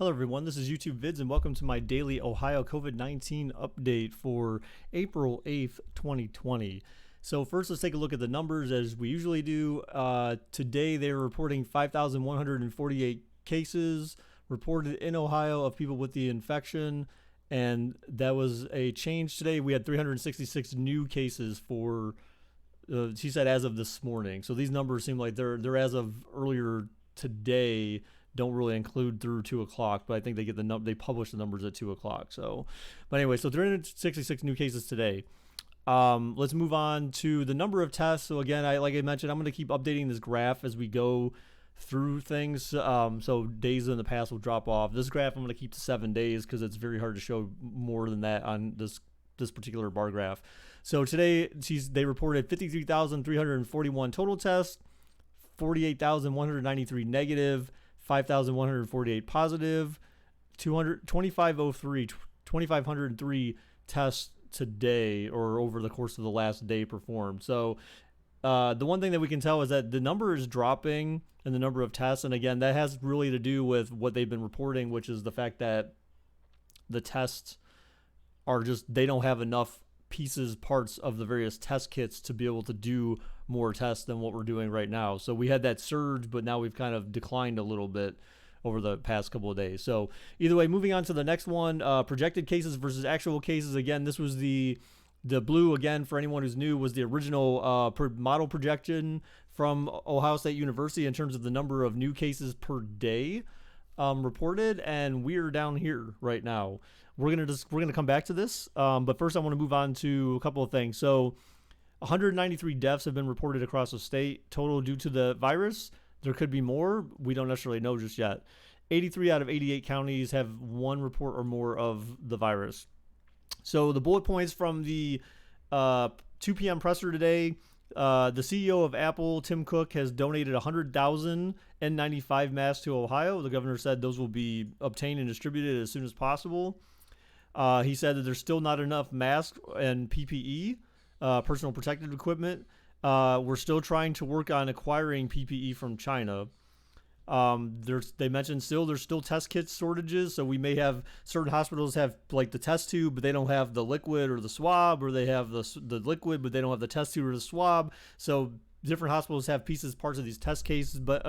Hello everyone, this is YouTube Vids and welcome to my daily Ohio COVID-19 update for April 8th, 2020. So first let's take a look at the numbers as we usually do. Today they were reporting 5,148 cases reported in Ohio of people with the infection, and that was a change today. We had 366 new cases for, she said, as of this morning. So these numbers seem like they're as of earlier today, don't really include through 2 o'clock, but I think they get they publish the numbers at 2 o'clock. So, but anyway, so 366 new cases today. Let's move on to the number of tests. So again, like I mentioned, I'm going to keep updating this graph as we go through things. So days in the past will drop off. This graph I'm going to keep to 7 days because it's very hard to show more than that on this particular bar graph. So today they reported 53,341 total tests, 48,193 negative, 5,148 positive, 2,503 tests today or over the course of the last day performed. So the one thing that we can tell is that the number is dropping in the number of tests. And again, that has really to do with what they've been reporting, which is the fact that the tests are they don't have enough parts of the various test kits to be able to do more tests than what we're doing right now. So we had that surge, but now we've kind of declined a little bit over the past couple of days. So either way, moving on to the next one, projected cases versus actual cases. Again, this was the blue, again, for anyone who's new, was the original model projection from Ohio State University in terms of the number of new cases per day reported, and we're down here right now. We're gonna come back to this, but first I want to move on to a couple of things. So 193 deaths have been reported across the state total due to the virus. There could be more. We don't necessarily know just yet. 83 out of 88 counties have one report or more of the virus. So the bullet points from the 2 p.m. presser today. The CEO of Apple, Tim Cook, has donated 100,000 N95 masks to Ohio. The governor said those will be obtained and distributed as soon as possible. He said that there's still not enough masks and PPE, personal protective equipment. We're still trying to work on acquiring PPE from China. They mentioned there's still test kit shortages, so we may have certain hospitals have like the test tube, but they don't have the liquid or the swab, or they have the liquid, but they don't have the test tube or the swab. So different hospitals have parts of these test kits, but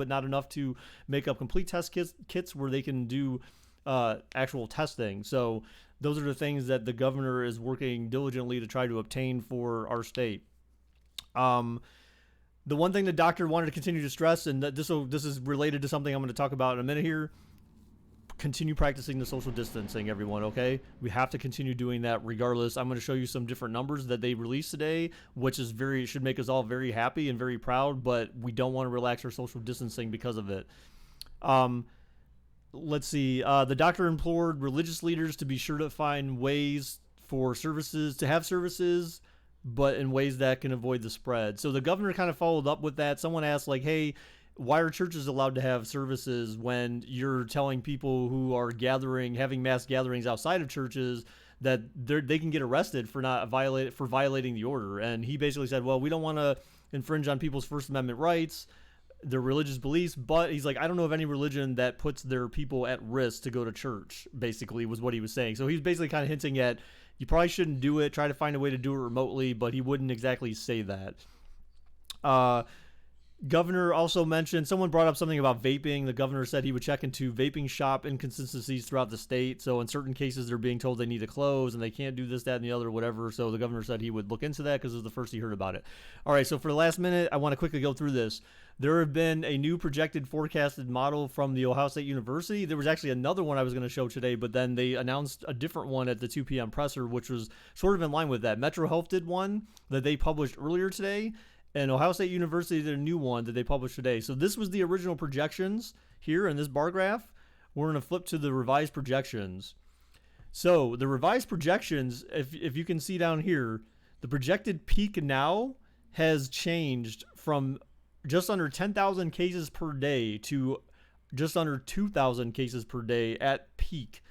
not enough to make up complete test kits where they can do actual testing. So those are the things that the governor is working diligently to try to obtain for our state. The one thing the doctor wanted to continue to stress, and that this is related to something I'm going to talk about in a minute here, continue practicing the social distancing, everyone, okay? We have to continue doing that regardless. I'm going to show you some different numbers that they released today, which should make us all very happy and very proud, but we don't want to relax our social distancing because of it. Let's see. The doctor implored religious leaders to be sure to find ways for services, but in ways that can avoid the spread. So the governor kind of followed up with that. Someone asked, like, hey, why are churches allowed to have services when you're telling people who are having mass gatherings outside of churches that they can get arrested for violating the order? And he basically said, well, we don't want to infringe on people's First Amendment rights, their religious beliefs, but he's like, I don't know of any religion that puts their people at risk to go to church, basically, was what he was saying. So he's basically kind of hinting at, you probably shouldn't do it, try to find a way to do it remotely, but he wouldn't exactly say that. Governor also mentioned, someone brought up something about vaping. The governor said he would check into vaping shop inconsistencies throughout the state. So in certain cases, they're being told they need to close and they can't do this, that, and the other, whatever. So the governor said he would look into that because it was the first he heard about it. All right, so for the last minute, I want to quickly go through this. There have been a new projected forecasted model from the Ohio State University. There was actually another one I was going to show today, but then they announced a different one at the 2 p.m. presser, which was sort of in line with that. Metro Health did one that they published earlier today, and Ohio State University did a new one that they published today. So this was the original projections here in this bar graph. We're going to flip to the revised projections. So the revised projections, if you can see down here, the projected peak now has changed from just under 10,000 cases per day to just under 2,000 cases per day at peak.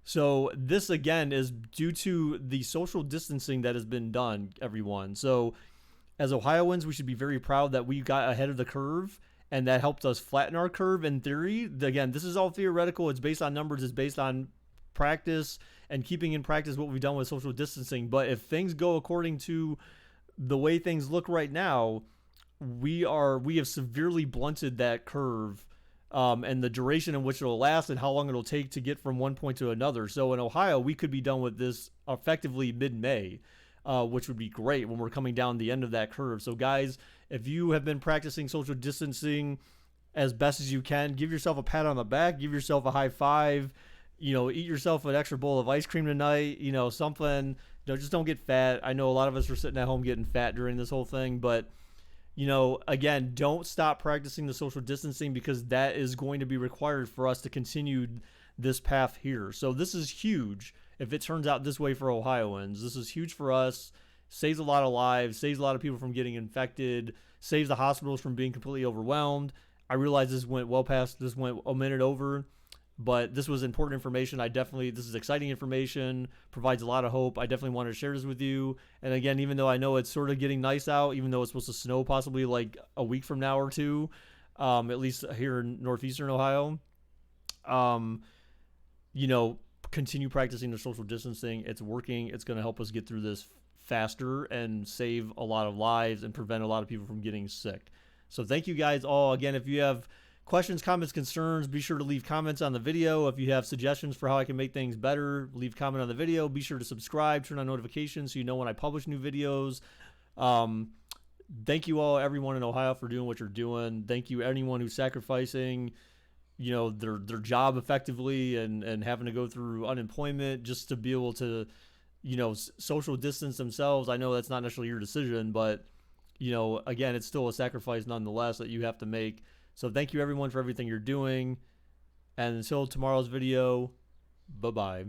So this, again, is due to the social distancing that has been done, everyone. So as Ohioans, we should be very proud that we got ahead of the curve and that helped us flatten our curve in theory. Again, this is all theoretical. It's based on numbers. It's based on practice and keeping in practice what we've done with social distancing. But if things go according to the way things look right now, we have severely blunted that curve, and the duration in which it'll last and how long it'll take to get from one point to another. So in Ohio, we could be done with this effectively mid-May, which would be great when we're coming down the end of that curve. So guys, if you have been practicing social distancing as best as you can, give yourself a pat on the back, give yourself a high five, eat yourself an extra bowl of ice cream tonight, something. Just don't get fat. I know a lot of us are sitting at home getting fat during this whole thing, but again, don't stop practicing the social distancing, because that is going to be required for us to continue this path here. So this is huge. If it turns out this way for Ohioans, this is huge for us. Saves a lot of lives, saves a lot of people from getting infected, saves the hospitals from being completely overwhelmed. I realize this went a minute over, but this was important information. This is exciting information, provides a lot of hope. I definitely wanted to share this with you. And again, even though I know it's sort of getting nice out, even though it's supposed to snow possibly like a week from now or two, at least here in northeastern Ohio, continue practicing the social distancing. It's working. It's going to help us get through this faster and save a lot of lives and prevent a lot of people from getting sick. So thank you guys all. Again, if you have questions, comments, concerns, be sure to leave comments on the video. If you have suggestions for how I can make things better, leave comment on the video. Be sure to subscribe, turn on notifications so you know when I publish new videos. Thank you all, everyone in Ohio, for doing what you're doing. Thank you anyone who's sacrificing their job effectively and having to go through unemployment just to be able to social distance themselves. I know that's not necessarily your decision, but again, it's still a sacrifice nonetheless that you have to make. So thank you everyone for everything you're doing, and until tomorrow's video, bye-bye.